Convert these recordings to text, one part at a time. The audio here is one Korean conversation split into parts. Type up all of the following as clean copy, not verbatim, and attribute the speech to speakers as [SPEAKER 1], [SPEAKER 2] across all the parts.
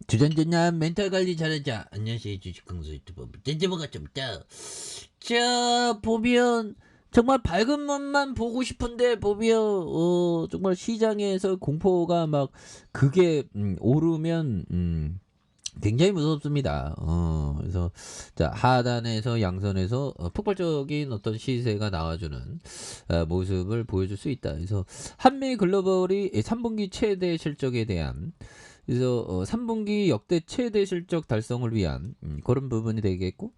[SPEAKER 1] 주전전남 멘탈 관리 잘하자. 안녕하세요, 주식강사 유튜버 젠제모가 좀 있다. 자, 보면 정말 밝은 것만 보고 싶은데 보면 정말 시장에서 공포가 막 그게 오르면 굉장히 무섭습니다. 그래서 자, 하단에서 양선에서 폭발적인 어떤 시세가 나와주는 모습을 보여줄 수 있다. 그래서 한미 글로벌이 3분기 최대 실적에 대한, 그래서 3분기 역대 최대 실적 달성을 위한 그런 부분이 되겠고,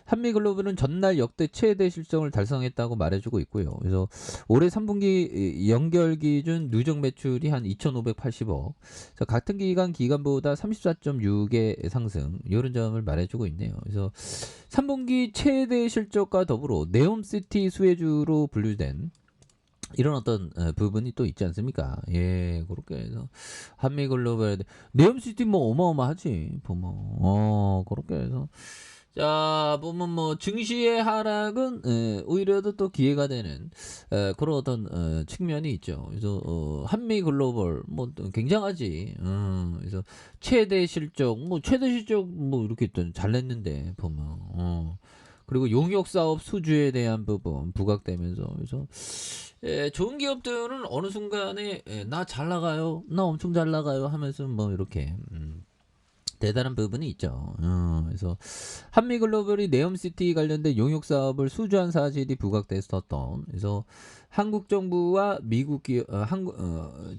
[SPEAKER 1] 한미글로벌은 전날 역대 최대 실적을 달성했다고 말해주고 있고요. 그래서 올해 3분기 연결 기준 누적 매출이 한 2,580억, 같은 기간보다 34.6의 상승, 이런 점을 말해주고 있네요. 그래서 3분기 최대 실적과 더불어 네옴시티 수혜주로 분류된 이런 어떤 부분이 또 있지 않습니까? 예, 그렇게 해서 한미글로벌 네옴시티 뭐 어마어마하지 보면 그렇게 해서 자, 보면 뭐 증시의 하락은 오히려 또 기회가 되는 그런 어떤 측면이 있죠. 그래서 한미글로벌 뭐 굉장하지. 그래서 최대 실적 뭐 이렇게 또 잘 냈는데 보면 그리고 용역 사업 수주에 대한 부분 부각되면서, 그래서 좋은 기업들은 어느 순간에 나 잘 나가요, 나 엄청 잘 나가요 하면서 뭐 이렇게 대단한 부분이 있죠. 그래서 한미글로벌이 네옴시티 관련된 용역 사업을 수주한 사실이 부각됐었던, 그래서 한국 정부와 미국 기업,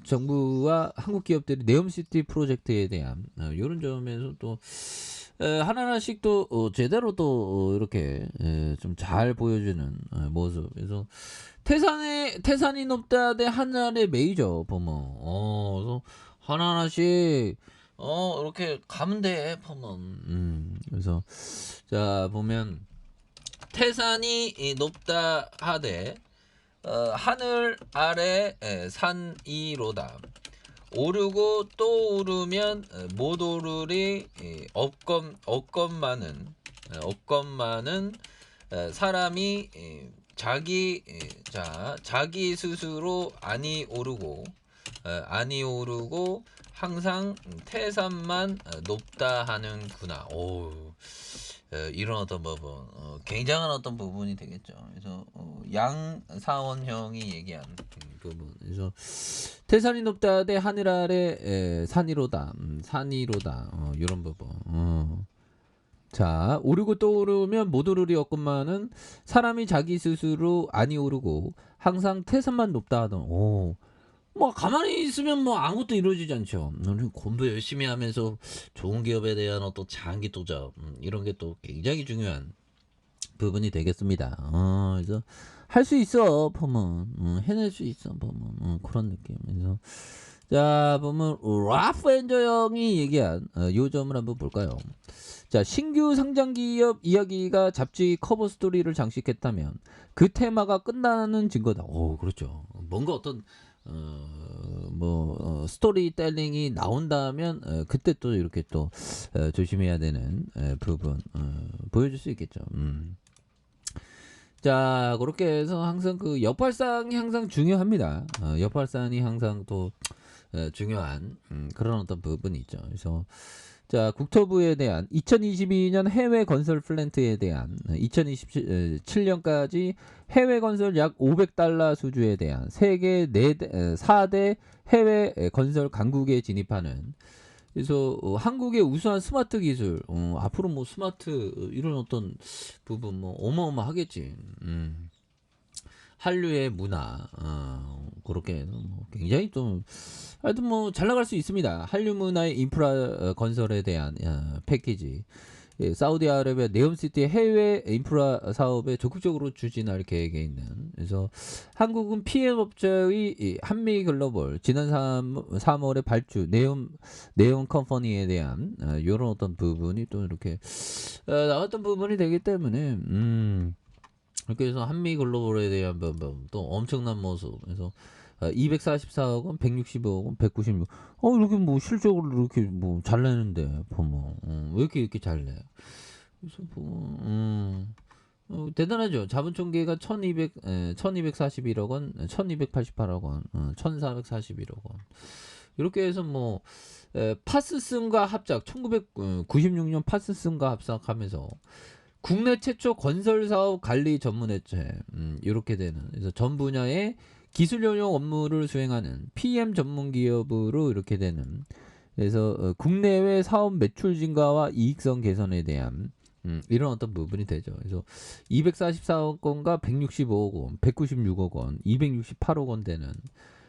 [SPEAKER 1] 정부와 한국 기업들이 네옴시티 프로젝트에 대한 이런 점에서 또 하나하나씩 또 제대로 또 이렇게 좀 잘 보여주는 모습. 그래서 태산이 높다 대 하늘의 메이저 보면 그래서 하나하나씩 이렇게 가면 돼 보면. 그래서 자, 보면 태산이 높다 하되 하늘 아래 산 위로다. 오르고 또 오르면 못 오르리 없건만은 사람이 자기 스스로 아니 오르고 항상 태산만 높다 하는구나. 이런 어떤 부분, 굉장한 어떤 부분이 되겠죠. 그래서 양사원형이 얘기한 부분. 그래서 태산이 높다 대 하늘 아래 산이로다, 이런 부분. 자, 오르고 또 오르면 못 오르리 없건만은 사람이 자기 스스로 아니 오르고 항상 태산만 높다 하던. 뭐 가만히 있으면 뭐 아무것도 이루어지지 않죠. 공부 열심히 하면서 좋은 기업에 대한 어떤 장기 투자 이런 게 또 굉장히 중요한 부분이 되겠습니다. 그래서 할 수 있어 보면, 해낼 수 있어 보면, 그런 느낌. 그래서 자, 보면 라프 엔저 형이 얘기한 요 점을 한번 볼까요? 자, 신규 상장 기업 이야기가 잡지 커버 스토리를 장식했다면 그 테마가 끝나는 증거다. 그렇죠. 뭔가 어떤 스토리텔링이 나온다면 그때 또 이렇게 또 조심해야 되는 부분 보여줄 수 있겠죠. 자, 그렇게 해서 항상 그 역발상이 항상 중요합니다. 역발상이 항상 또 중요한 그런 어떤 부분이 있죠. 그래서 자, 국토부에 대한 2022년 해외 건설 플랜트에 대한 2027년까지 해외 건설 약 500달러 수주에 대한 세계 4대 해외 건설 강국에 진입하는, 그래서 한국의 우수한 스마트 기술, 앞으로 뭐 스마트 이런 어떤 부분 뭐 어마어마하겠지. 한류의 문화, 그렇게 해서 뭐 굉장히 좀 하여튼 뭐 잘 나갈 수 있습니다. 한류 문화의 인프라 건설에 대한 패키지. 사우디아라비아 네옴시티 해외 인프라 사업에 적극적으로 추진할 계획에 있는. 그래서 한국은 PM 업체의 한미글로벌 지난 3월에 발주 네옴 컴퍼니에 대한 이런 어떤 부분이 또 이렇게 나왔던 부분이 되기 때문에 그렇게 해서 한미글로벌에 대한 또 엄청난 모습. 그래서 244억 원, 165억 원, 196. 이렇게 뭐 실적으로 이렇게 뭐 잘 내는데 보면 왜 이렇게 잘 내? 그래서 보면 대단하죠. 자본 총계가 1241억 원, 1288억 원, 1441억 원. 이렇게 해서 뭐 파스슨과 합작 1996년 파스슨과 합작하면서 국내 최초 건설 사업 관리 전문회체 이렇게 되는 그래서 전 분야의 기술 연용 업무를 수행하는 PM 전문 기업으로 이렇게 되는 그래서 국내외 사업 매출 증가와 이익성 개선에 대한 이런 어떤 부분이 되죠. 그래서 244억 원과 165억 원, 196억 원, 268억 원 되는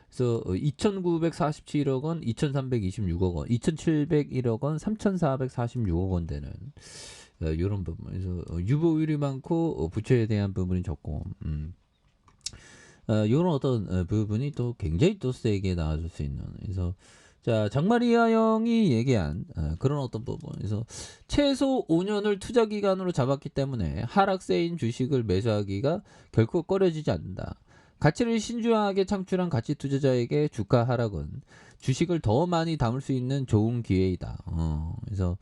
[SPEAKER 1] 그래서 2,947억 원, 2,326억 원, 2,701억 원, 3,446억 원 되는 이런 부분. 그래서 유보율이 많고 부채에 대한 부분이 적고 이런 어떤 부분이 또 굉장히 또 세게 나와줄 수 있는. 그래서 자 장마리아 형이 얘기한 그런 어떤 부분. 그래서 최소 5년을 투자 기간으로 잡았기 때문에 하락세인 주식을 매수하기가 결코 꺼려지지 않는다. 가치를 신중하게 창출한 가치 투자자에게 주가 하락은 주식을 더 많이 담을 수 있는 좋은 기회이다. 그래서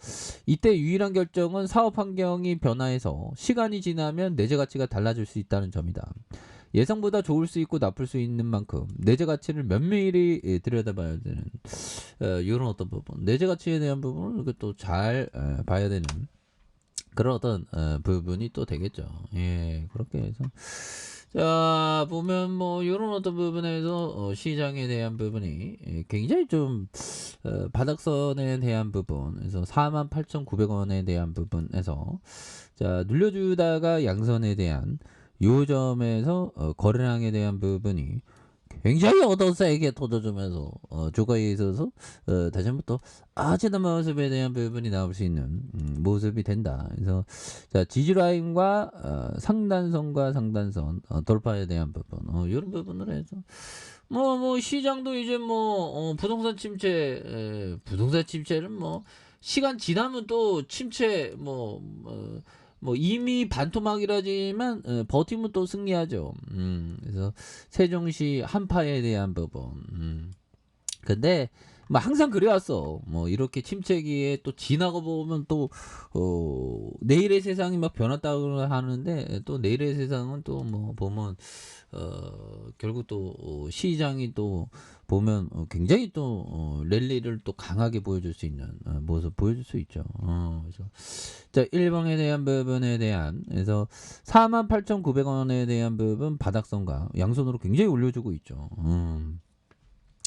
[SPEAKER 1] 이때 유일한 결정은 사업 환경이 변화해서 시간이 지나면 내재 가치가 달라질 수 있다는 점이다. 예상보다 좋을 수 있고 나쁠 수 있는 만큼 내재 가치를 면밀히 들여다봐야 되는 이런 어떤 부분, 내재 가치에 대한 부분을 또 잘 봐야 되는 그런 어떤 부분이 또 되겠죠. 예, 그렇게 해서 자 보면 뭐 이런 어떤 부분에서 시장에 대한 부분이 굉장히 좀 바닥선에 대한 부분, 그래서 48,900원에 대한 부분에서 자 눌려주다가 양선에 대한 요 점에서 거래량에 대한 부분이 굉장히 세게 터져주면서 주가에 있어서 다시 한번 또 아찔한 모습에 대한 부분이 나올 수 있는 모습이 된다. 그래서 자 지지라인과 상단선과 상단선 돌파에 대한 부분 이런 부분으로 해서 뭐 시장도 이제 뭐 부동산 침체 부동산 침체는 뭐 시간 지나면 또 침체 뭐 이미 반토막이라지만 버티면 또 승리하죠. 그래서 세종시 한파에 대한 부분. 근데 뭐 항상 그래왔어. 뭐 이렇게 침체기에 또 지나고 보면 또 내일의 세상이 막 변했다고 하는데 또 내일의 세상은 또 뭐 보면 결국 또 시장이 또 보면 굉장히 또 랠리를 또 강하게 보여줄 수 있는 모습 보여줄 수 있죠. 그래서 자 1번에 대한 부분에 대한 그래서 48,900원에 대한 부분 바닥선과 양손으로 굉장히 올려주고 있죠.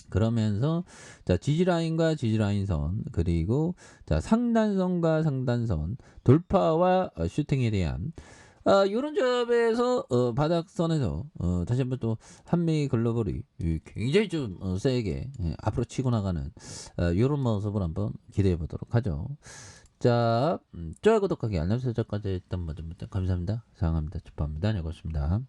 [SPEAKER 1] 그러면서 자 지지라인과 지지라인선 그리고 자 상단선과 상단선 돌파와 슈팅에 대한 이런 점에서 바닥선에서 다시 한번 또 한미 글로벌이 굉장히 좀 세게 앞으로 치고 나가는 이런 모습을 한번 기대해 보도록 하죠. 자 좋아요 구독하기 알람 설정까지 했던 분들 감사합니다. 사랑합니다. 축하합니다. 안녕히 계십니다.